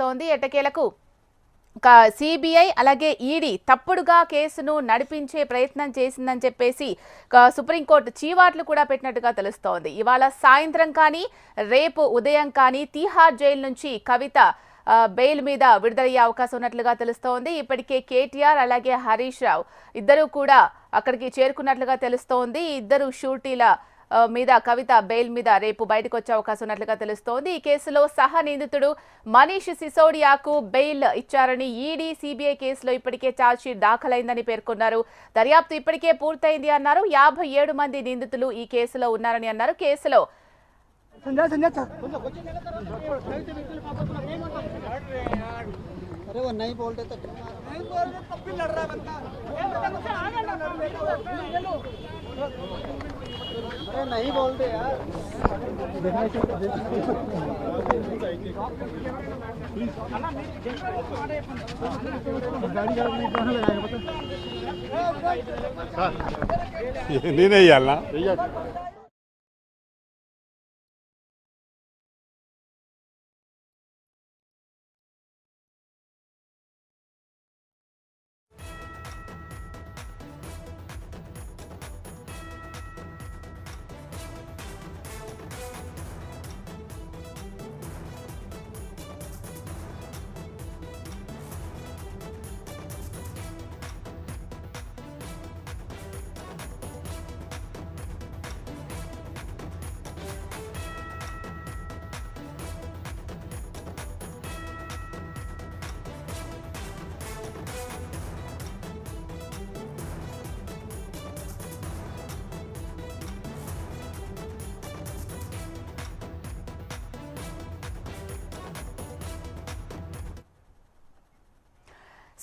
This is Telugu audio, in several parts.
తెలుస్తోంది. ఎట్టకేలకు సిబిఐ అలాగే ఈడీ తప్పుడుగా కేసును నడిపించే ప్రయత్నం చేసిందని చెప్పేసి సుప్రీంకోర్టు చీవాట్లు కూడా పెట్టినట్టుగా తెలుస్తోంది. ఇవాళ సాయంత్రం కానీ రేపు ఉదయం కానీ తీహార్ జైలు నుంచి కవిత బెయిల్ మీద విడుదలయ్యే అవకాశం ఉన్నట్లుగా తెలుస్తోంది. ఇప్పటికే కేటీఆర్ అలాగే హరీష్ రావు ఇద్దరు కూడా అక్కడికి చేరుకున్నట్లుగా తెలుస్తోంది. ఇద్దరు షూటీల మీద కవిత బెయిల్ మీద రేపు బయటకు వచ్చే అవకాశం ఉన్నట్లుగా తెలుస్తోంది. ఈ కేసులో సహ నిందితుడు మనీష్ సిసోడియాకు బెయిల్ ఇచ్చారని ఈడీ సిబిఐ కేసులో ఇప్పటికే ఛార్జ్షీట్ దాఖలైందని పేర్కొన్నారు. దర్యాప్తు ఇప్పటికే పూర్తయింది అన్నారు. 57 మంది నిందితులు ఈ కేసులో ఉన్నారని అన్నారు. కేసులో अरे वो नहीं बोलते तो तब भी लड़ रहा है बंदा। अरे नहीं बोलते यार। नहीं यार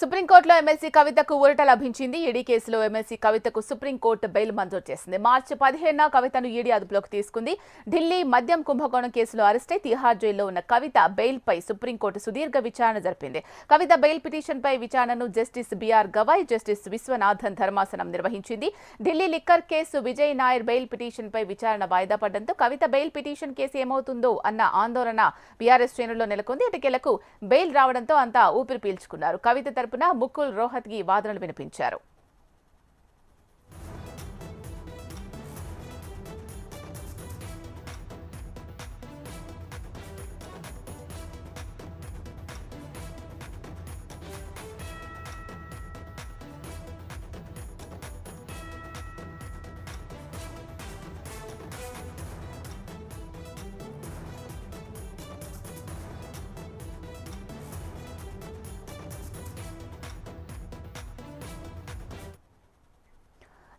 సుప్రీంకోర్టులో ఎమ్మెల్సీ కవితకు ఊరట లభించింది. ఈడీ కేసులో ఎమ్మెల్సీ కవితకు సుప్రీంకోర్టు బెయిల్ మంజూరు చేసింది. మార్చి 15న కవితను ఈడీ అదుపులోకి తీసుకుంది. ఢిల్లీ మద్యం కుంభకోణం కేసులో అరెస్టై తిహార్ జైల్లో ఉన్న కవిత బెయిల్పై సుప్రీంకోర్టు సుదీర్ఘ విచారణ జరిపింది. కవిత బెయిల్ పిటిషన్పై విచారణను జస్టిస్ బిఆర్ గవాయ్, జస్టిస్ విశ్వనాథన్ ధర్మాసనం నిర్వహించింది. Delhi liquor case Vijay Nair bail పిటిషన్పై విచారణ వాయిదా పడడంతో కవిత బెయిల్ పిటిషన్ కేసు ఏమవుతుందో అన్న ఆందోళన బీఆర్ఎస్ శ్రేణుల్లో నెలకొంది. ఎటకేలకు బెయిల్ రావడంతో అంతా ఊపిరి పీల్చుకున్నారు. కవిత తరపున ముకుల్ రోహత్గి వాదనలు వినిపించారు.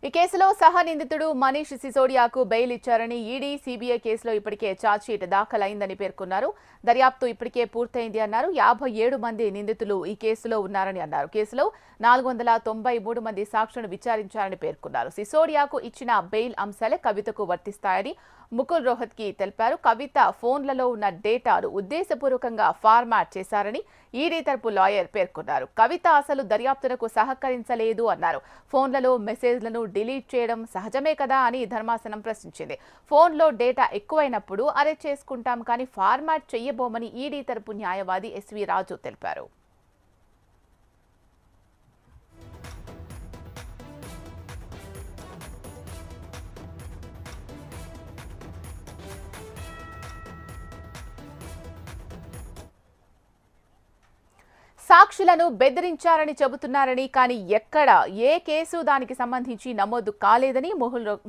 ఈ కేసులో సహ నిందితుడు మనీష్ సిసోడియాకు బెయిల్ ఇచ్చారని ఈడీ సిబిఐ కేసులో ఇప్పటికే ఛార్జ్షీట్ దాఖలైందని పేర్కొన్నారు. దర్యాప్తు ఇప్పటికే పూర్తయింది అన్నారు. 57 మంది నిందితులు ఈ కేసులో ఉన్నారని అన్నారు. కేసులో 493 మంది సాక్షులను విచారించారని పేర్కొన్నారు. సిసోడియాకు ఇచ్చిన బెయిల్ అంశాలే కవితకు వర్తిస్తాయని ముకుల్ రోహత్గి తెలిపారు. కవిత ఫోన్లలో ఉన్న డేటాను ఉద్దేశపూర్వకంగా ఫార్మాట్ చేశారని ఈడీ తరపు లాయర్ పేర్కొన్నారు. కవిత అసలు దర్యాప్తునకు సహకరించలేదు అన్నారు. ఫోన్లలో మెసేజ్లను డిలీట్ చేయడం సహజమే కదా అని ధర్మాసనం ప్రశ్నించింది. ఫోన్లో డేటా ఎక్కువైనప్పుడు అరెస్ట్ చేసుకుంటాం కానీ ఫార్మాట్ చేయబోమని ఈడీ తరపు న్యాయవాది ఎస్వి రాజు తెలిపారు. సాక్షులను బెదిరించారని చెబుతున్నారని కానీ ఎక్కడ ఏ కేసు దానికి సంబంధించి నమోదు కాలేదని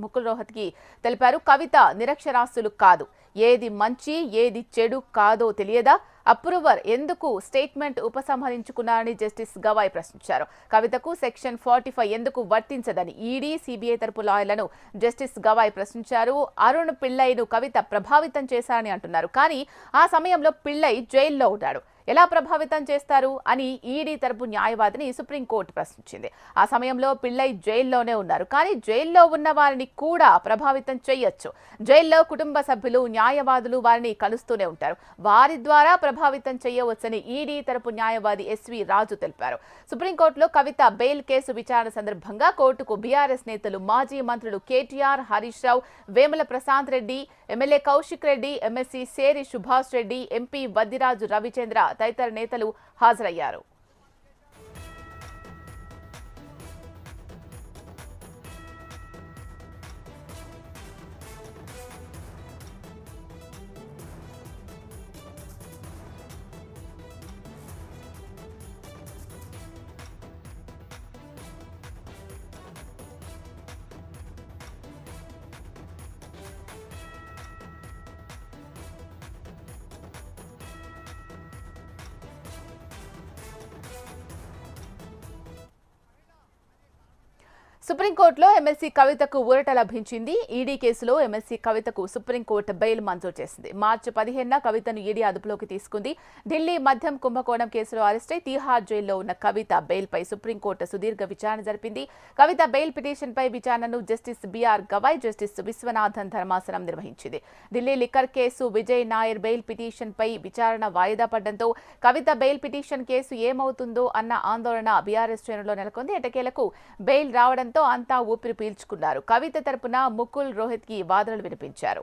ముకుల్ రోహత్గి తెలిపారు. కవిత నిరక్షరాస్యులు కాదు. ఏది మంచి ఏది చెడు కాదో తెలియదా? అప్రూవర్ ఎందుకు స్టేట్మెంట్ ఉపసంహరించుకున్నారని జస్టిస్ గవాయ్ ప్రశ్నించారు. కవితకు సెక్షన్ 45 ఎందుకు వర్తించదని ఈడీ సిబిఐ తరపు లాయర్లను జస్టిస్ గవాయ్ ప్రశ్నించారు. అరుణ్ పిళ్ళైను కవిత ప్రభావితం చేశారని అంటున్నారు. కానీ ఆ సమయంలో పిళ్ళై జైల్లో ఉన్నాడు. ఎలా ప్రభావితం చేస్తారు అని ఈడీ తరపు న్యాయవాదిని సుప్రీంకోర్టు ప్రశ్నించింది. ఆ సమయంలో పిళ్ళై జైల్లోనే ఉన్నారు. కానీ జైల్లో ఉన్న వారిని కూడా ప్రభావితం చేయొచ్చు. జైల్లో కుటుంబ సభ్యులు, న్యాయవాదులు వారిని కలుస్తూనే ఉంటారు. వారి ద్వారా ప్రభావితం చేయవచ్చని ఈడీ తరపు న్యాయవాది ఎస్వి రాజు తెలిపారు. సుప్రీంకోర్టులో కవిత బెయిల్ కేసు విచారణ సందర్భంగా కోర్టుకు బీఆర్ఎస్ నేతలు, మాజీ మంత్రులు కేటీఆర్, హరీష్ రావు, వేముల ప్రశాంత్ రెడ్డి, ఎమ్మెల్యే కౌశిక్ రెడ్డి, ఎమ్మెల్సీ సేరి సుభాష్ రెడ్డి, ఎంపీ వద్దిరాజు రవిచంద్ర తదితర నేతలు హాజరయ్యారు. సుప్రీంకోర్టులో ఎమ్మెల్సీ కవితకు ఊరట లభించింది. ఈడీ కేసులో ఎమ్మెల్సీ కవితకు సుప్రీంకోర్టు బెయిల్ మంజూరు చేసింది. మార్చి 15న కవితను ఈడీ అదుపులోకి తీసుకుంది. ఢిల్లీ మద్యం కుంభకోణం కేసులో అరెస్టై తీహార్ జైల్లో ఉన్న కవిత బెయిల్పై సుప్రీంకోర్టు సుదీర్ఘ విచారణ జరిపింది. కవిత బెయిల్ పిటిషన్పై విచారణను జస్టిస్ బిఆర్ గవాయ్, జస్టిస్ విశ్వనాథన్ ధర్మాసనం నిర్వహించింది. Delhi liquor case Vijay Nair bail పిటిషన్పై విచారణ వాయిదా పడడంతో కవిత బెయిల్ పిటిషన్ కేసు ఏమవుతుందో అన్న ఆందోళన బీఆర్ఎస్ శ్రేణుల్లో నెలకొంది. ఎట్టకేలకు బెయిల్ రావడంతో అంతా ఊపిరి పీల్చుకున్నారు. కవిత తరపున ముకుల్ రోహత్గి వాదనలు వినిపించారు.